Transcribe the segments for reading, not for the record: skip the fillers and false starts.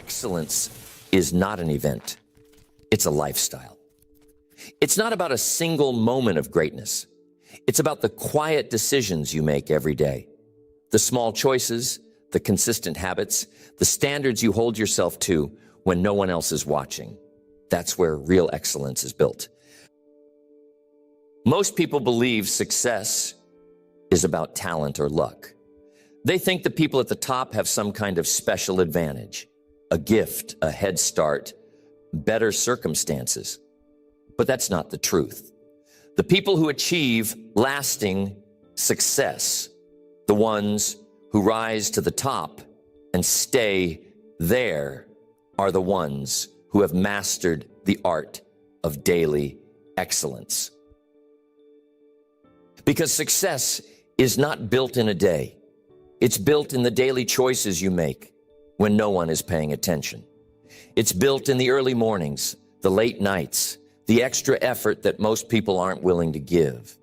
Excellence is not an event. It's a lifestyle. It's not about a single moment of greatness. It's about the quiet decisions you make every day. The small choices, the consistent habits, the standards you hold yourself to when no one else is watching. That's where real excellence is built. Most people believe success is about talent or luck. They think the people at the top have some kind of special advantage, a gift, a head start, better circumstances. But that's not the truth. The people who achieve lasting success, the ones who rise to the top and stay there, are the ones who have mastered the art of daily excellence. Because success is not built in a day. It's built in the daily choices you make when no one is paying attention. It's built in the early mornings, the late nights, the extra effort that most people aren't willing to give.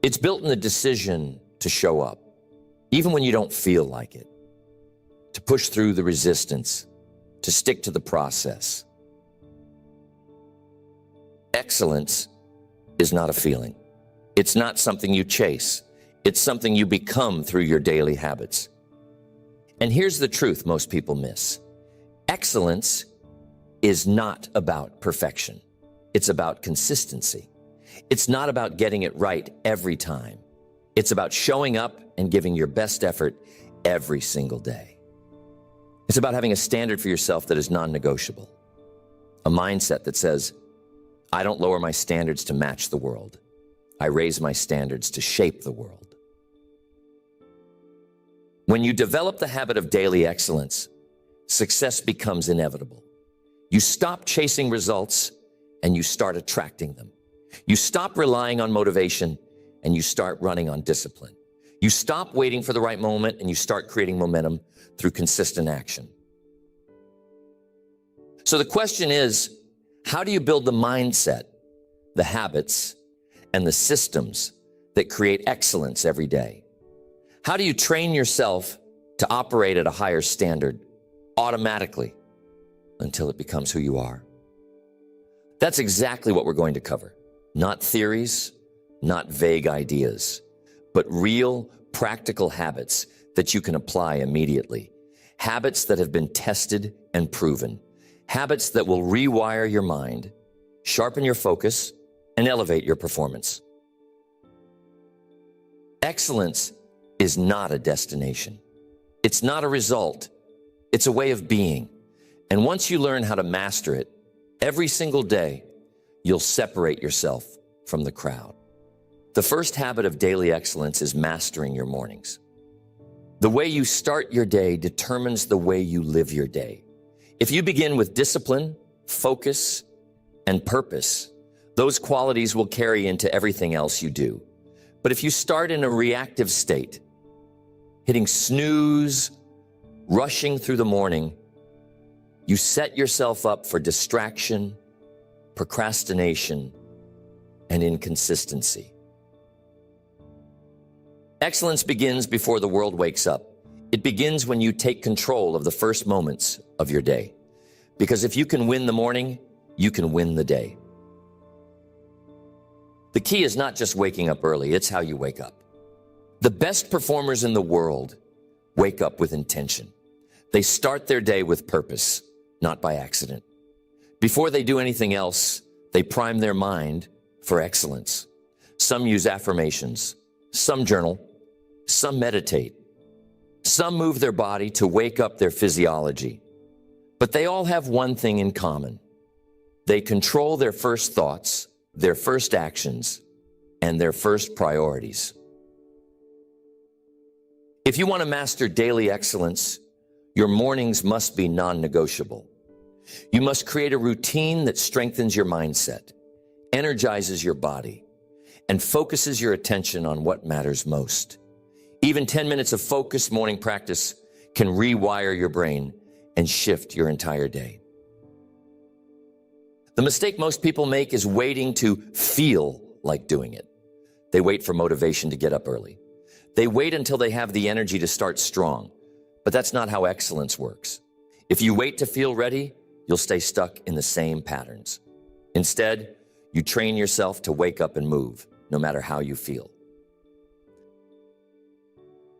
It's built in the decision to show up, even when you don't feel like it, to push through the resistance, to stick to the process. Excellence is not a feeling. It's not something you chase. It's something you become through your daily habits. And here's the truth most people miss. Excellence is not about perfection. It's about consistency. It's not about getting it right every time. It's about showing up and giving your best effort every single day. It's about having a standard for yourself that is non-negotiable. A mindset that says, I don't lower my standards to match the world. I raise my standards to shape the world. When you develop the habit of daily excellence, success becomes inevitable. You stop chasing results and you start attracting them. You stop relying on motivation and you start running on discipline. You stop waiting for the right moment and you start creating momentum through consistent action. So the question is, how do you build the mindset, the habits, and the systems that create excellence every day? How do you train yourself to operate at a higher standard automatically until it becomes who you are? That's exactly what we're going to cover. Not theories, not vague ideas, but real practical habits that you can apply immediately. Habits that have been tested and proven. Habits that will rewire your mind, sharpen your focus, and elevate your performance. Excellence is not a destination. It's not a result. It's a way of being. And once you learn how to master it, every single day, you'll separate yourself from the crowd. The first habit of daily excellence is mastering your mornings. The way you start your day determines the way you live your day. If you begin with discipline, focus, and purpose, those qualities will carry into everything else you do. But if you start in a reactive state, hitting snooze, rushing through the morning, you set yourself up for distraction, procrastination, and inconsistency. Excellence begins before the world wakes up. It begins when you take control of the first moments of your day. Because if you can win the morning, you can win the day. The key is not just waking up early, it's how you wake up. The best performers in the world wake up with intention. They start their day with purpose, not by accident. Before they do anything else, they prime their mind for excellence. Some use affirmations, some journal, some meditate, some move their body to wake up their physiology. But they all have one thing in common. They control their first thoughts, their first actions, and their first priorities. If you want to master daily excellence, your mornings must be non-negotiable. You must create a routine that strengthens your mindset, energizes your body, and focuses your attention on what matters most. Even 10 minutes of focused morning practice can rewire your brain and shift your entire day. The mistake most people make is waiting to feel like doing it. They wait for motivation to get up early. They wait until they have the energy to start strong. But that's not how excellence works. If you wait to feel ready, you'll stay stuck in the same patterns. Instead, you train yourself to wake up and move, no matter how you feel.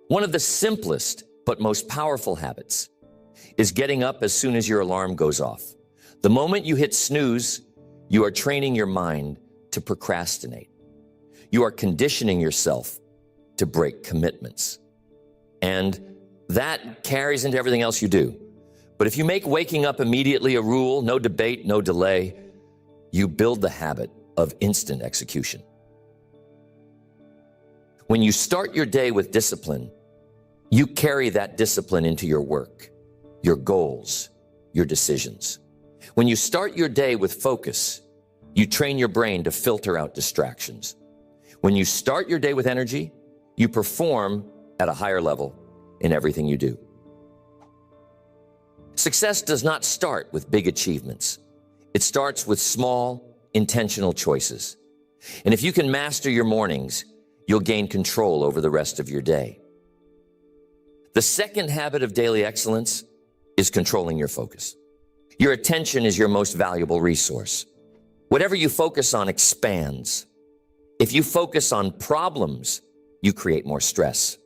One of the simplest but most powerful habits is getting up as soon as your alarm goes off. The moment you hit snooze, you are training your mind to procrastinate. You are conditioning yourself to break commitments. And that carries into everything else you do. But if you make waking up immediately a rule, no debate, no delay, you build the habit of instant execution. When you start your day with discipline, you carry that discipline into your work, your goals, your decisions. When you start your day with focus, you train your brain to filter out distractions. When you start your day with energy, you perform at a higher level in everything you do. Success does not start with big achievements. It starts with small, intentional choices. And if you can master your mornings, you'll gain control over the rest of your day. The second habit of daily excellence is controlling your focus. Your attention is your most valuable resource. Whatever you focus on expands. If you focus on problems, you create more stress.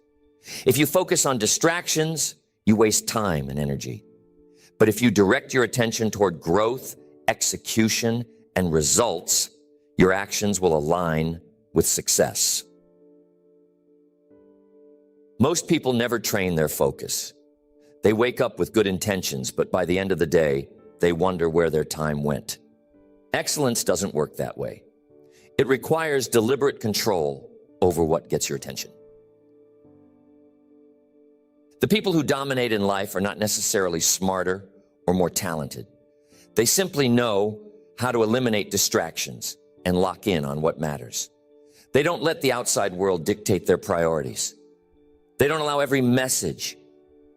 If you focus on distractions, you waste time and energy. But if you direct your attention toward growth, execution, and results, your actions will align with success. Most people never train their focus. They wake up with good intentions, but by the end of the day, they wonder where their time went. Excellence doesn't work that way. It requires deliberate control over what gets your attention. The people who dominate in life are not necessarily smarter or more talented. They simply know how to eliminate distractions and lock in on what matters. They don't let the outside world dictate their priorities. They don't allow every message,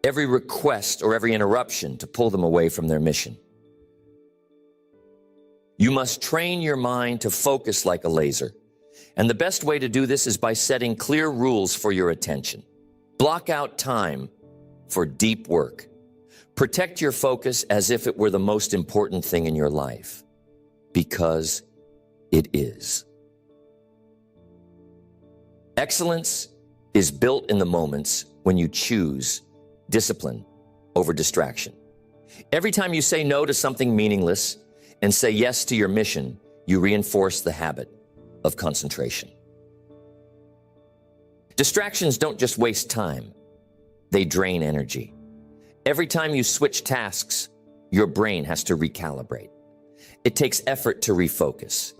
every request, or every interruption to pull them away from their mission. You must train your mind to focus like a laser. And the best way to do this is by setting clear rules for your attention. Block out time for deep work. Protect your focus as if it were the most important thing in your life, because it is. Excellence is built in the moments when you choose discipline over distraction. Every time you say no to something meaningless and say yes to your mission, you reinforce the habit of concentration. Distractions don't just waste time, they drain energy. Every time you switch tasks, your brain has to recalibrate. It takes effort to refocus.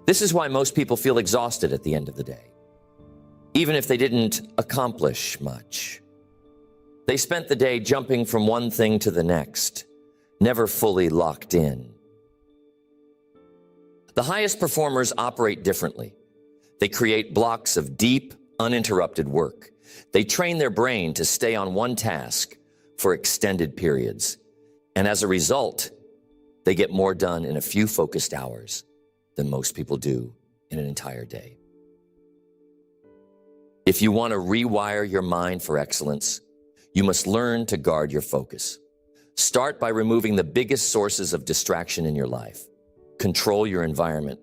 This is why most people feel exhausted at the end of the day, even if they didn't accomplish much. They spent the day jumping from one thing to the next, never fully locked in. The highest performers operate differently. They create blocks of deep, uninterrupted work. They train their brain to stay on one task for extended periods. And as a result, they get more done in a few focused hours than most people do in an entire day. If you want to rewire your mind for excellence, you must learn to guard your focus. Start by removing the biggest sources of distraction in your life. Control your environment.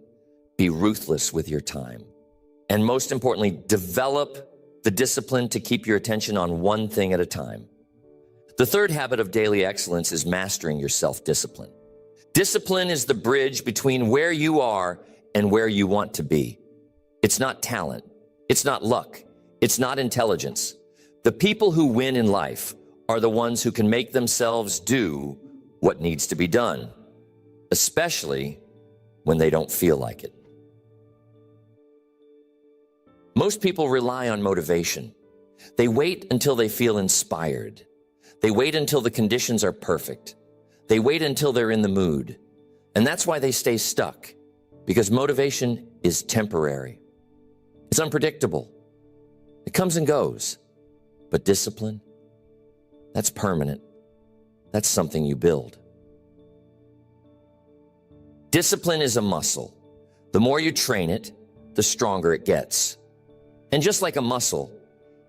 Be ruthless with your time. And most importantly, develop the discipline to keep your attention on one thing at a time. The third habit of daily excellence is mastering your self-discipline. Discipline is the bridge between where you are and where you want to be. It's not talent. It's not luck. It's not intelligence. The people who win in life are the ones who can make themselves do what needs to be done, especially when they don't feel like it. Most people rely on motivation. They wait until they feel inspired. They wait until the conditions are perfect. They wait until they're in the mood. And that's why they stay stuck, because motivation is temporary. It's unpredictable. It comes and goes. But discipline, that's permanent. That's something you build. Discipline is a muscle. The more you train it, the stronger it gets. And just like a muscle,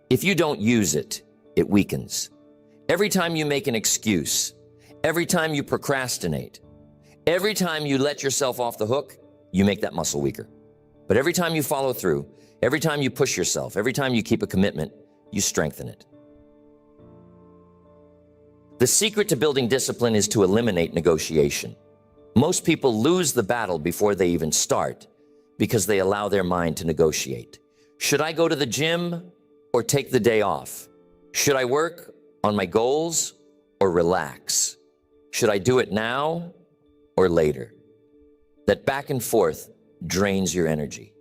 if you don't use it, it weakens. Every time you make an excuse, Every time you procrastinate, every time you let yourself off the hook, you make that muscle weaker. But every time you follow through, every time you push yourself, every time you keep a commitment, you strengthen it. The secret to building discipline is to eliminate negotiation. Most people lose the battle before they even start because they allow their mind to negotiate. Should I go to the gym or take the day off? Should I work on my goals or relax? Should I do it now or later? That back and forth drains your energy.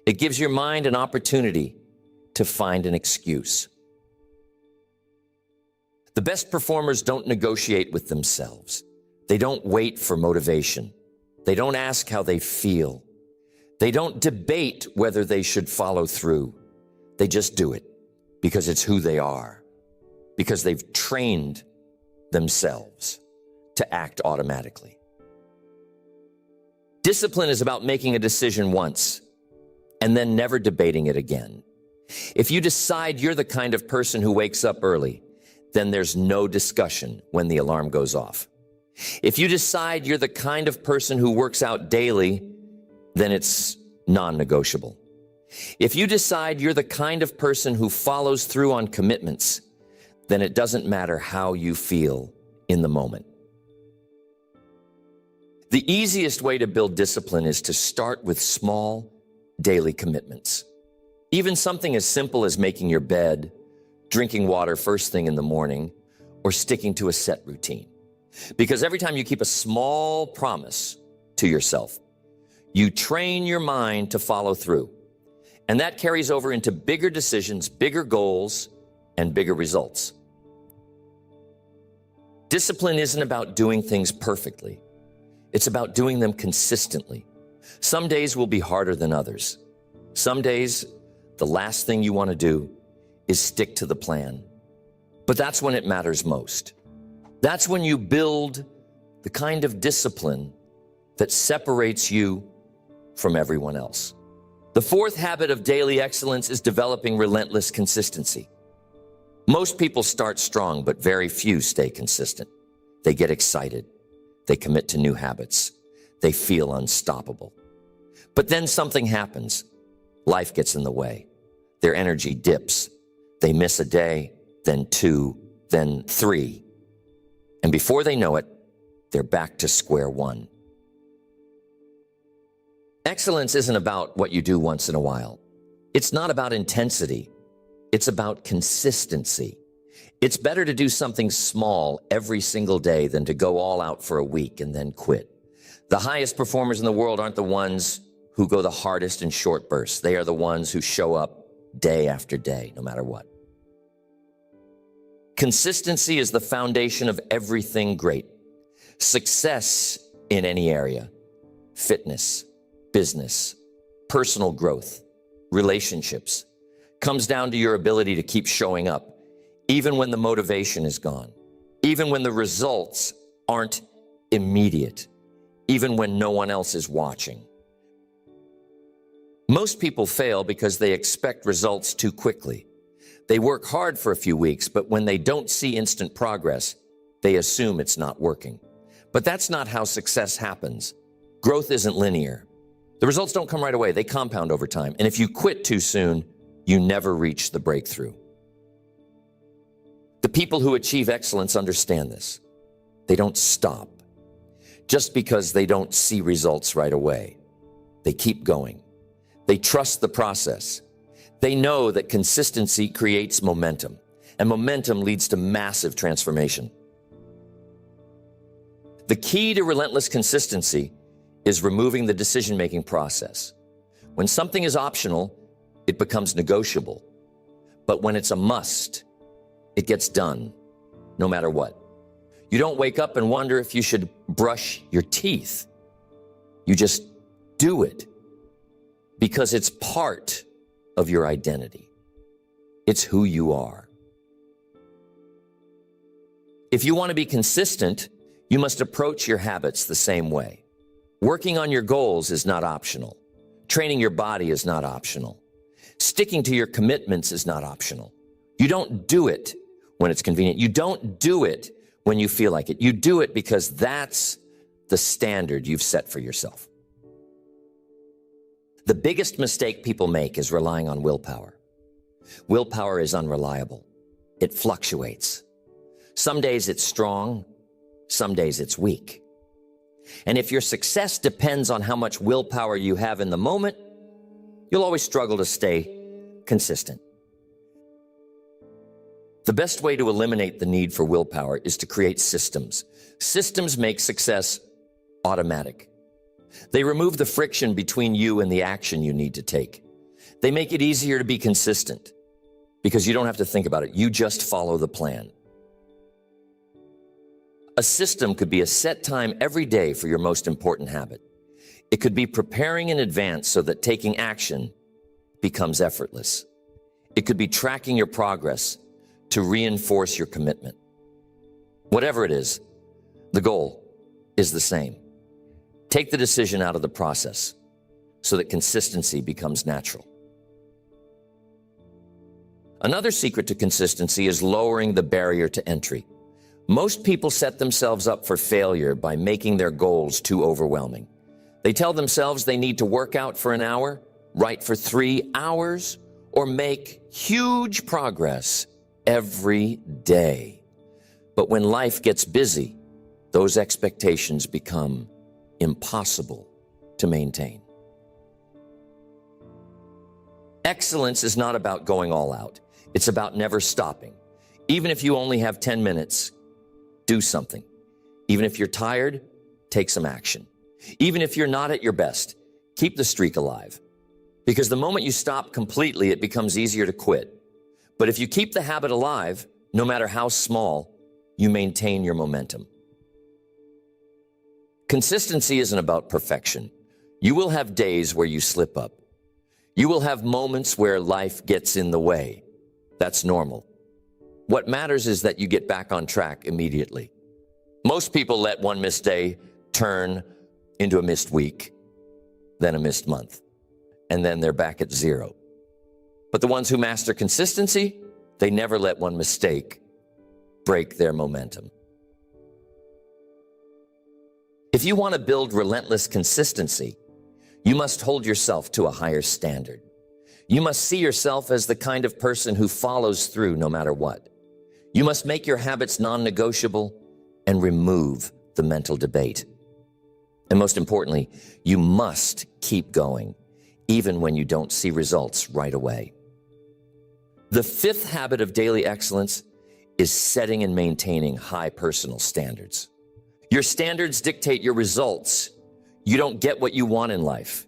It gives your mind an opportunity to find an excuse. The best performers don't negotiate with themselves. They don't wait for motivation. They don't ask how they feel. They don't debate whether they should follow through. They just do it because it's who they are, because they've trained themselves to act automatically. Discipline is about making a decision once and then never debating it again. If you decide you're the kind of person who wakes up early, then there's no discussion when the alarm goes off. If you decide you're the kind of person who works out daily, then it's non-negotiable. If you decide you're the kind of person who follows through on commitments, then it doesn't matter how you feel in the moment. The easiest way to build discipline is to start with small daily commitments. Even something as simple as making your bed, drinking water first thing in the morning, or sticking to a set routine. Because every time you keep a small promise to yourself, you train your mind to follow through. And that carries over into bigger decisions, bigger goals, and bigger results. Discipline isn't about doing things perfectly. It's about doing them consistently. Some days will be harder than others. Some days, the last thing you want to do is stick to the plan. But that's when it matters most. That's when you build the kind of discipline that separates you from everyone else. The fourth habit of daily excellence is developing relentless consistency. Most people start strong, but very few stay consistent. They get excited. They commit to new habits. They feel unstoppable. But then something happens. Life gets in the way. Their energy dips. They miss a day, then two, then three. And before they know it, they're back to square one. Excellence isn't about what you do once in a while. It's not about intensity. It's about consistency. It's better to do something small every single day than to go all out for a week and then quit. The highest performers in the world aren't the ones who go the hardest in short bursts. They are the ones who show up day after day, no matter what. Consistency is the foundation of everything great. Success in any area, fitness, business, personal growth, relationships, comes down to your ability to keep showing up, even when the motivation is gone, even when the results aren't immediate, even when no one else is watching. Most people fail because they expect results too quickly. They work hard for a few weeks, but when they don't see instant progress, they assume it's not working. But that's not how success happens. Growth isn't linear. The results don't come right away. They compound over time. And if you quit too soon, you never reach the breakthrough. The people who achieve excellence understand this. They don't stop just because they don't see results right away. They keep going. They trust the process. They know that consistency creates momentum, and momentum leads to massive transformation. The key to relentless consistency is removing the decision-making process. When something is optional, it becomes negotiable. But when it's a must, it gets done, no matter what. You don't wake up and wonder if you should brush your teeth. You just do it because it's part of your identity. It's who you are. If you want to be consistent, you must approach your habits the same way. Working on your goals is not optional. Training your body is not optional. Sticking to your commitments is not optional. You don't do it when it's convenient. You don't do it when you feel like it. You do it because that's the standard you've set for yourself. The biggest mistake people make is relying on willpower. Willpower is unreliable. It fluctuates. Some days it's strong, some days it's weak. And if your success depends on how much willpower you have in the moment, you'll always struggle to stay consistent. The best way to eliminate the need for willpower is to create systems. Systems make success automatic. They remove the friction between you and the action you need to take. They make it easier to be consistent because you don't have to think about it. You just follow the plan. A system could be a set time every day for your most important habit. It could be preparing in advance so that taking action becomes effortless. It could be tracking your progress to reinforce your commitment. Whatever it is, the goal is the same. Take the decision out of the process so that consistency becomes natural. Another secret to consistency is lowering the barrier to entry. Most people set themselves up for failure by making their goals too overwhelming. They tell themselves they need to work out for an hour, write for 3 hours, or make huge progress every day. But when life gets busy, those expectations become impossible to maintain. Excellence is not about going all out. It's about never stopping. Even if you only have 10 minutes, do something. Even if you're tired, take some action. Even if you're not at your best, keep the streak alive. Because the moment you stop completely, it becomes easier to quit. But if you keep the habit alive, no matter how small, you maintain your momentum. Consistency isn't about perfection. You will have days where you slip up. You will have moments where life gets in the way. That's normal. What matters is that you get back on track immediately. Most people let one missed day turn into a missed week, then a missed month, and then they're back at 0. But the ones who master consistency, they never let one mistake break their momentum. If you want to build relentless consistency, you must hold yourself to a higher standard. You must see yourself as the kind of person who follows through no matter what. You must make your habits non-negotiable and remove the mental debate. And most importantly, you must keep going, even when you don't see results right away. The 5th habit of daily excellence is setting and maintaining high personal standards. Your standards dictate your results. You don't get what you want in life.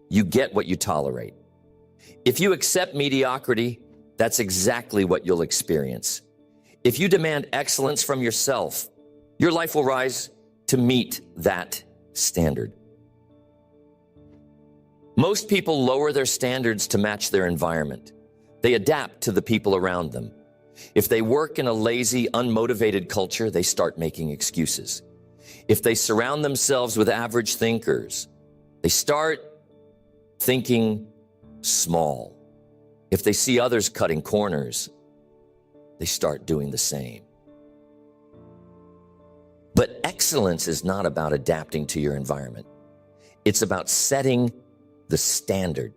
You get what you tolerate. If you accept mediocrity, that's exactly what you'll experience. If you demand excellence from yourself, your life will rise to meet that standard. Most people lower their standards to match their environment. They adapt to the people around them. If they work in a lazy, unmotivated culture, they start making excuses. If they surround themselves with average thinkers, they start thinking small. If they see others cutting corners, they start doing the same. But excellence is not about adapting to your environment. It's about setting the standard,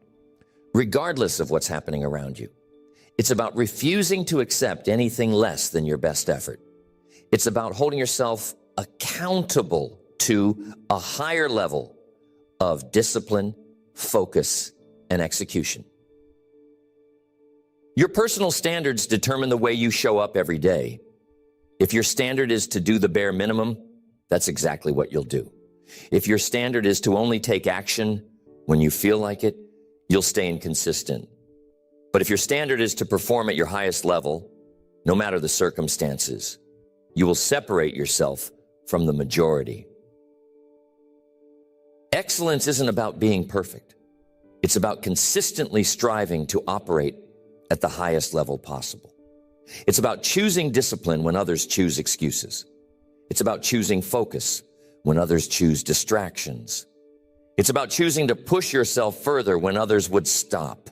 regardless of what's happening around you. It's about refusing to accept anything less than your best effort. It's about holding yourself accountable to a higher level of discipline, focus, and execution. Your personal standards determine the way you show up every day. If your standard is to do the bare minimum, that's exactly what you'll do. If your standard is to only take action when you feel like it, you'll stay inconsistent. But if your standard is to perform at your highest level, no matter the circumstances, you will separate yourself from the majority. Excellence isn't about being perfect. It's about consistently striving to operate at the highest level possible. It's about choosing discipline when others choose excuses. It's about choosing focus when others choose distractions. It's about choosing to push yourself further when others would stop.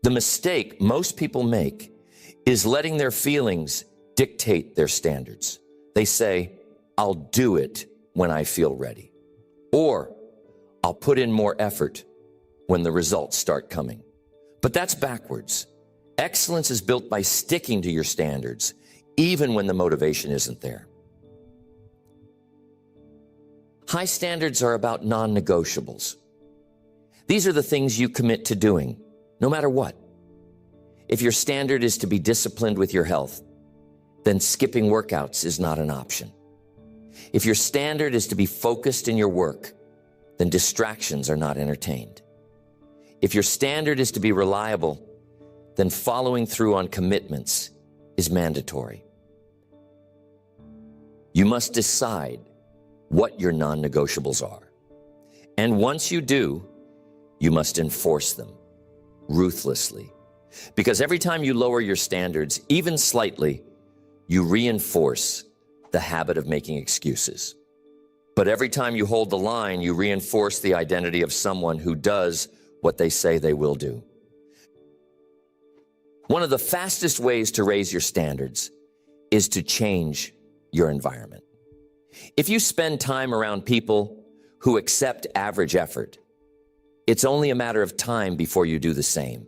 The mistake most people make is letting their feelings dictate their standards. They say, I'll do it when I feel ready. Or I'll put in more effort when the results start coming. But that's backwards. Excellence is built by sticking to your standards, even when the motivation isn't there. High standards are about non-negotiables. These are the things you commit to doing, no matter what. If your standard is to be disciplined with your health, then skipping workouts is not an option. If your standard is to be focused in your work, then distractions are not entertained. If your standard is to be reliable, then following through on commitments is mandatory. You must decide what your non-negotiables are. And once you do, you must enforce them ruthlessly. Because every time you lower your standards, even slightly, you reinforce the habit of making excuses. But every time you hold the line, you reinforce the identity of someone who does what they say they will do. One of the fastest ways to raise your standards is to change your environment. If you spend time around people who accept average effort, it's only a matter of time before you do the same.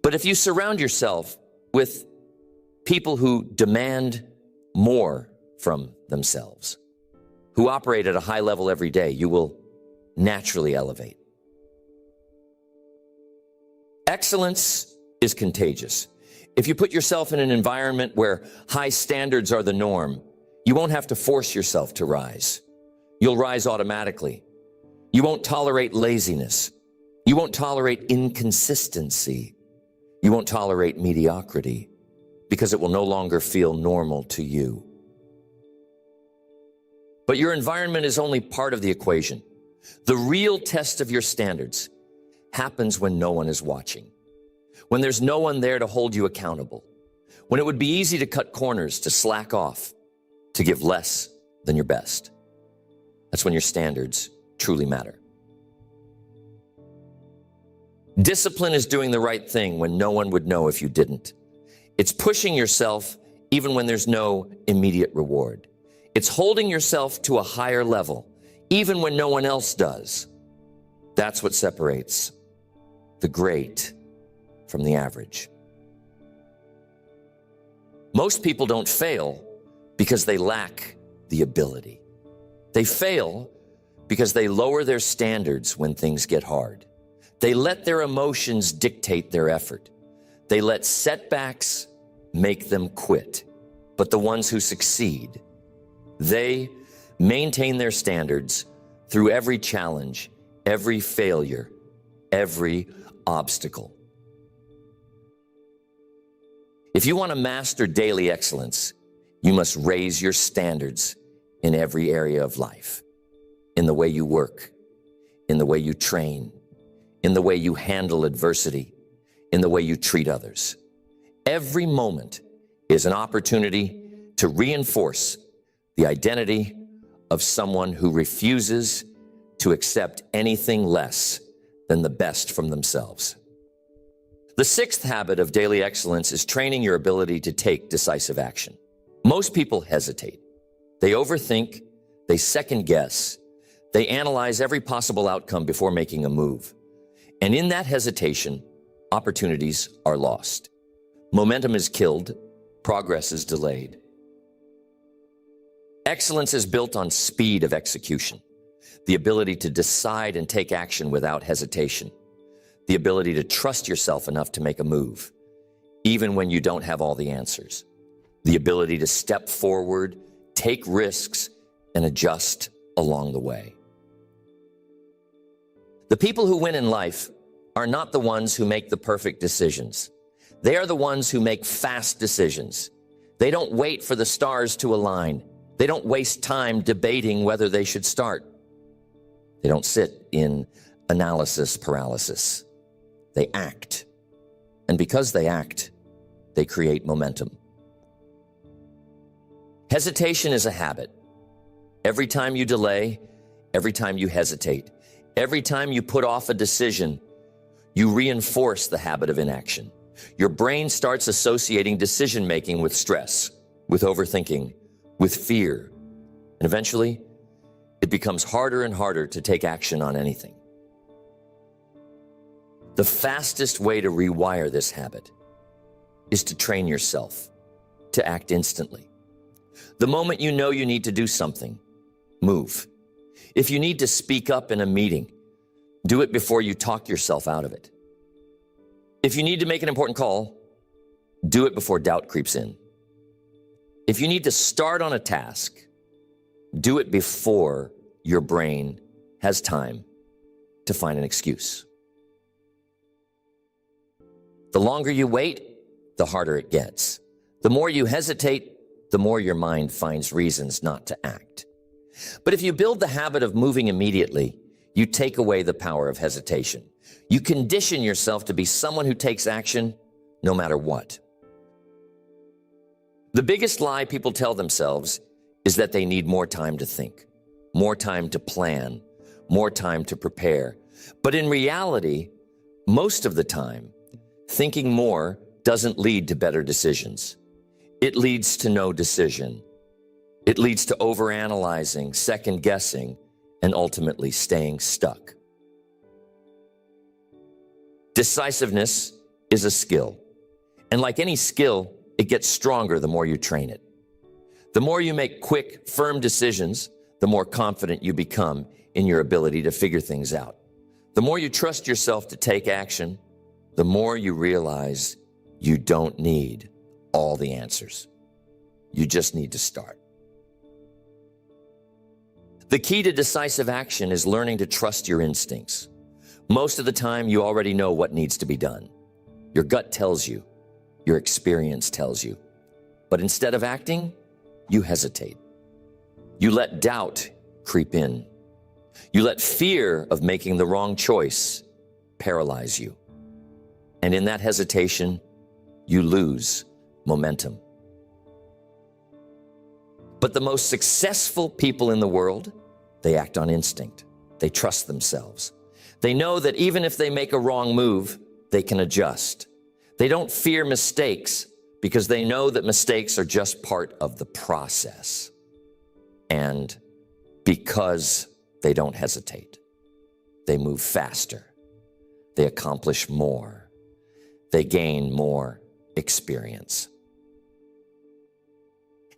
But if you surround yourself with people who demand more from themselves, who operate at a high level every day, you will naturally elevate. Excellence is contagious. If you put yourself in an environment where high standards are the norm, you won't have to force yourself to rise. You'll rise automatically. You won't tolerate laziness. You won't tolerate inconsistency. You won't tolerate mediocrity because it will no longer feel normal to you. But your environment is only part of the equation. The real test of your standards happens when no one is watching, when there's no one there to hold you accountable, when it would be easy to cut corners, to slack off, to give less than your best. That's when your standards truly matter. Discipline is doing the right thing when no one would know if you didn't. It's pushing yourself even when there's no immediate reward. It's holding yourself to a higher level, even when no one else does. That's what separates the great from the average. Most people don't fail because they lack the ability. They fail because they lower their standards when things get hard. They let their emotions dictate their effort. They let setbacks make them quit. But the ones who succeed, they maintain their standards through every challenge, every failure, every obstacle. If you want to master daily excellence, you must raise your standards in every area of life, in the way you work, in the way you train, in the way you handle adversity, in the way you treat others. Every moment is an opportunity to reinforce the identity of someone who refuses to accept anything less than the best from themselves. The sixth habit of daily excellence is training your ability to take decisive action. Most people hesitate. They overthink, they second guess, they analyze every possible outcome before making a move. And in that hesitation, opportunities are lost. Momentum is killed, progress is delayed. Excellence is built on speed of execution, the ability to decide and take action without hesitation, the ability to trust yourself enough to make a move, even when you don't have all the answers, the ability to step forward, take risks, and adjust along the way. The people who win in life are not the ones who make the perfect decisions. They are the ones who make fast decisions. They don't wait for the stars to align. They don't waste time debating whether they should start. They don't sit in analysis paralysis. They act. And because they act, they create momentum. Hesitation is a habit. Every time you delay, every time you hesitate, every time you put off a decision, you reinforce the habit of inaction. Your brain starts associating decision-making with stress. with overthinking, with fear, and eventually it becomes harder and harder to take action on anything. The fastest way to rewire this habit is to train yourself to act instantly. The moment you know you need to do something, move. If you need to speak up in a meeting, do it before you talk yourself out of it. If you need to make an important call, do it before doubt creeps in. If you need to start on a task, do it before your brain has time to find an excuse. The longer you wait, the harder it gets. The more you hesitate, the more your mind finds reasons not to act. But if you build the habit of moving immediately, you take away the power of hesitation. You condition yourself to be someone who takes action no matter what. The biggest lie people tell themselves is that they need more time to think, more time to plan, more time to prepare. But in reality, most of the time, thinking more doesn't lead to better decisions. It leads to no decision. It leads to overanalyzing, second-guessing, and ultimately staying stuck. Decisiveness is a skill. And like any skill, it gets stronger the more you train it. The more you make quick, firm decisions, the more confident you become in your ability to figure things out. The more you trust yourself to take action, the more you realize you don't need all the answers. You just need to start. The key to decisive action is learning to trust your instincts. Most of the time, you already know what needs to be done. Your gut tells you. Your experience tells you. But instead of acting, you hesitate. You let doubt creep in. You let fear of making the wrong choice paralyze you. And in that hesitation, you lose momentum. But the most successful people in the world, they act on instinct. They trust themselves. They know that even if they make a wrong move, they can adjust. They don't fear mistakes because they know that mistakes are just part of the process. And because they don't hesitate, they move faster. They accomplish more. They gain more experience.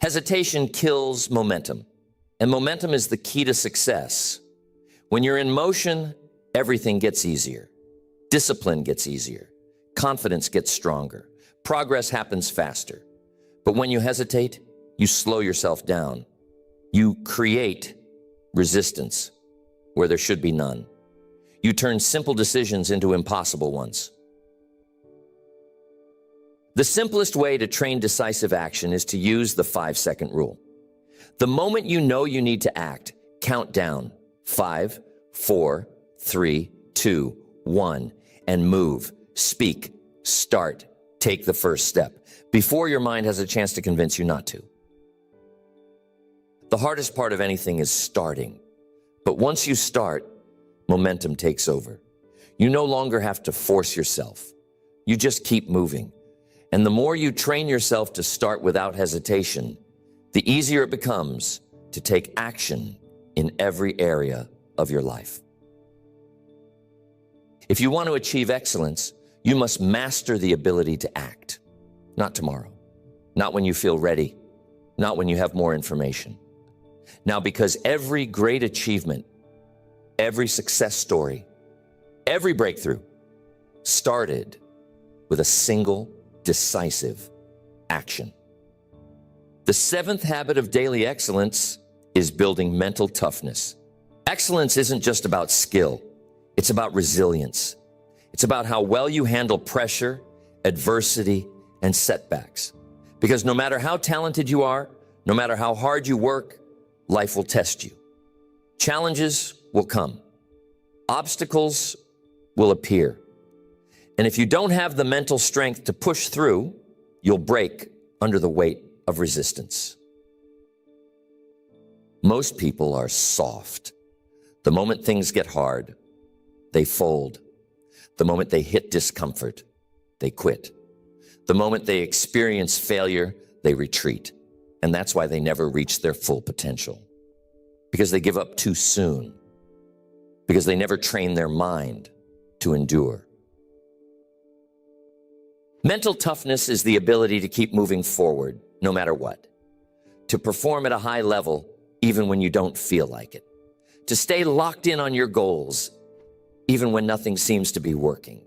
Hesitation kills momentum, and momentum is the key to success. When you're in motion, everything gets easier. Discipline gets easier. Confidence gets stronger. Progress happens faster. But when you hesitate, you slow yourself down. You create resistance where there should be none. You turn simple decisions into impossible ones. The simplest way to train decisive action is to use the 5-second rule. The moment you know you need to act, count down 5, 4, 3, 2, 1, and move, speak, start, take the first step before your mind has a chance to convince you not to. The hardest part of anything is starting. But once you start, momentum takes over. You no longer have to force yourself. You just keep moving. And the more you train yourself to start without hesitation, the easier it becomes to take action in every area of your life. If you want to achieve excellence, you must master the ability to act. Not tomorrow, not when you feel ready, not when you have more information. Now, because every great achievement, every success story, every breakthrough started with a single decisive action. The 7th habit of daily excellence is building mental toughness. Excellence isn't just about skill. It's about resilience. It's about how well you handle pressure, adversity, and setbacks. Because no matter how talented you are, no matter how hard you work, life will test you. Challenges will come. Obstacles will appear. And if you don't have the mental strength to push through, you'll break under the weight of resistance. Most people are soft. The moment things get hard, they fold. The moment they hit discomfort, they quit. The moment they experience failure, they retreat. And that's why they never reach their full potential. Because they give up too soon. Because they never train their mind to endure. Mental toughness is the ability to keep moving forward, no matter what. To perform at a high level, even when you don't feel like it. To stay locked in on your goals, even when nothing seems to be working.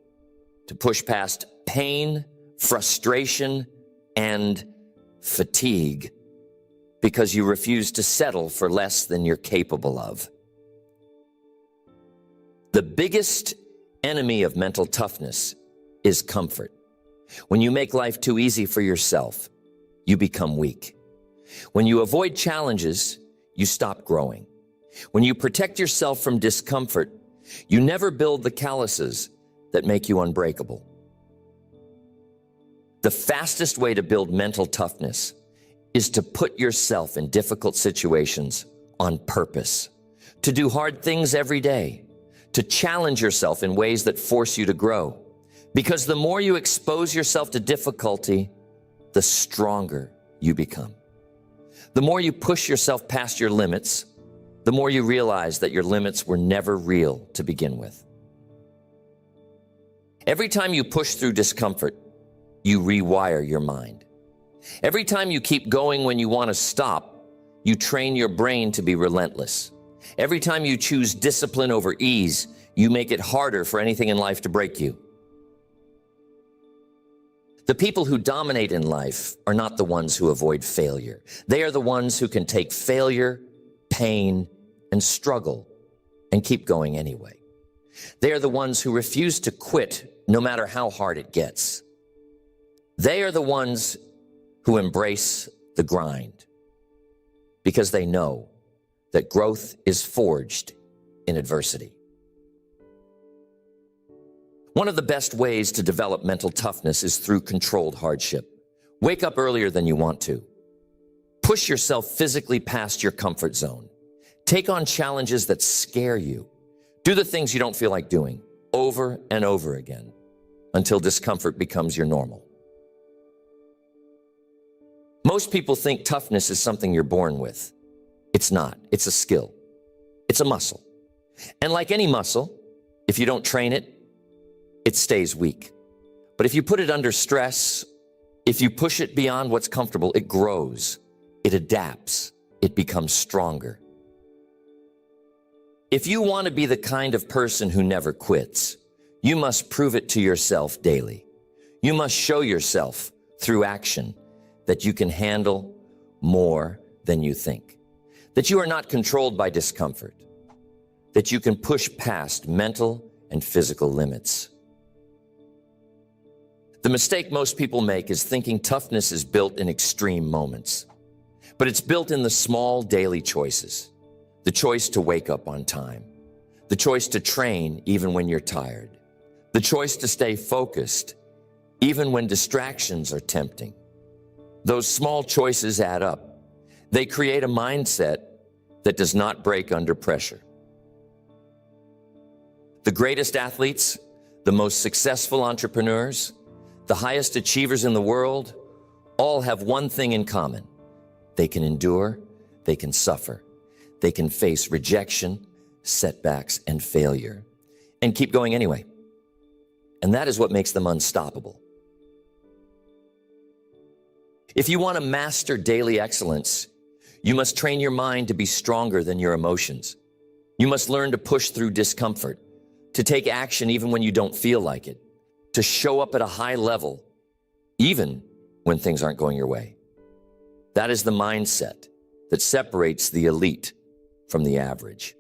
To push past pain, frustration, and fatigue because you refuse to settle for less than you're capable of. The biggest enemy of mental toughness is comfort. When you make life too easy for yourself, you become weak. When you avoid challenges, you stop growing. When you protect yourself from discomfort, you never build the calluses that make you unbreakable. The fastest way to build mental toughness is to put yourself in difficult situations on purpose, to do hard things every day, to challenge yourself in ways that force you to grow. Because the more you expose yourself to difficulty, the stronger you become. The more you push yourself past your limits, the more you realize that your limits were never real to begin with. Every time you push through discomfort, you rewire your mind. Every time you keep going when you want to stop, you train your brain to be relentless. Every time you choose discipline over ease, you make it harder for anything in life to break you. The people who dominate in life are not the ones who avoid failure. They are the ones who can take failure, pain, and struggle and keep going anyway. They are the ones who refuse to quit no matter how hard it gets. They are the ones who embrace the grind because they know that growth is forged in adversity. One of the best ways to develop mental toughness is through controlled hardship. Wake up earlier than you want to. Push yourself physically past your comfort zone. Take on challenges that scare you. Do the things you don't feel like doing over and over again until discomfort becomes your normal. Most people think toughness is something you're born with. It's not. It's a skill. It's a muscle. And like any muscle, if you don't train it, it stays weak. But if you put it under stress, if you push it beyond what's comfortable, it grows, it adapts, it becomes stronger. If you want to be the kind of person who never quits, you must prove it to yourself daily. You must show yourself through action that you can handle more than you think, that you are not controlled by discomfort, that you can push past mental and physical limits. The mistake most people make is thinking toughness is built in extreme moments, but it's built in the small daily choices. The choice to wake up on time, the choice to train even when you're tired, the choice to stay focused even when distractions are tempting. Those small choices add up. They create a mindset that does not break under pressure. The greatest athletes, the most successful entrepreneurs, the highest achievers in the world, all have one thing in common. They can endure, they can suffer, they can face rejection, setbacks, and failure, and keep going anyway. And that is what makes them unstoppable. If you want to master daily excellence, you must train your mind to be stronger than your emotions. You must learn to push through discomfort, to take action even when you don't feel like it, to show up at a high level, even when things aren't going your way. That is the mindset that separates the elite from the average.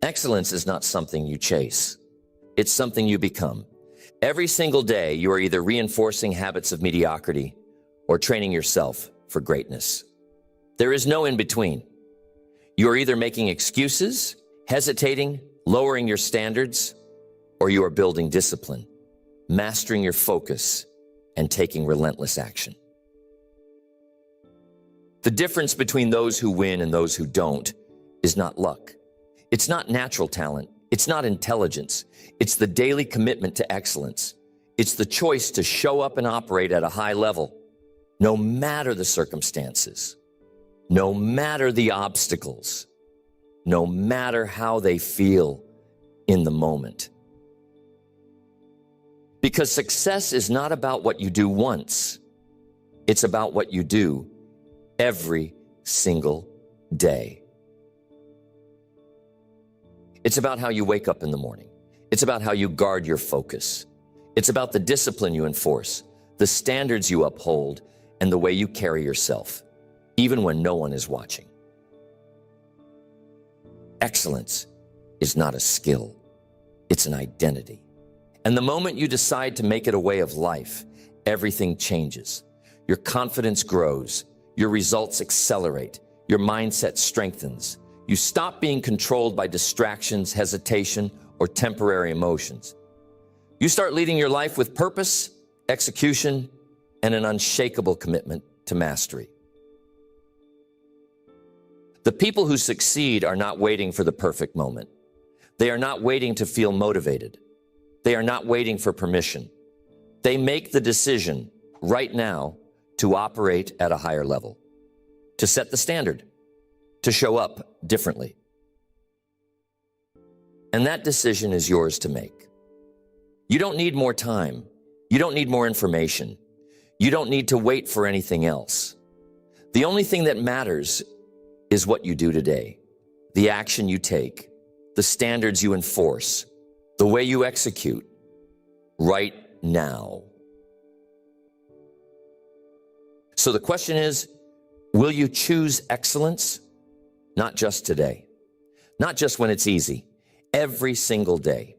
Excellence is not something you chase. It's something you become. Every single day, you are either reinforcing habits of mediocrity or training yourself for greatness. There is no in between. You are either making excuses, hesitating, lowering your standards, or you are building discipline, mastering your focus, and taking relentless action. The difference between those who win and those who don't is not luck. It's not natural talent. It's not intelligence. It's the daily commitment to excellence. It's the choice to show up and operate at a high level, no matter the circumstances, no matter the obstacles, no matter how they feel in the moment. Because success is not about what you do once. It's about what you do every single day. It's about how you wake up in the morning. It's about how you guard your focus. It's about the discipline you enforce, the standards you uphold, and the way you carry yourself, even when no one is watching. Excellence is not a skill. It's an identity. And the moment you decide to make it a way of life, everything changes. Your confidence grows. Your results accelerate. Your mindset strengthens. You stop being controlled by distractions, hesitation, or temporary emotions. You start leading your life with purpose, execution, and an unshakable commitment to mastery. The people who succeed are not waiting for the perfect moment. They are not waiting to feel motivated. They are not waiting for permission. They make the decision right now to operate at a higher level, to set the standard, to show up differently. And that decision is yours to make. You don't need more time. You don't need more information. You don't need to wait for anything else. The only thing that matters is what you do today, the action you take, the standards you enforce, the way you execute right now. So the question is, will you choose excellence? Not just today, not just when it's easy, every single day.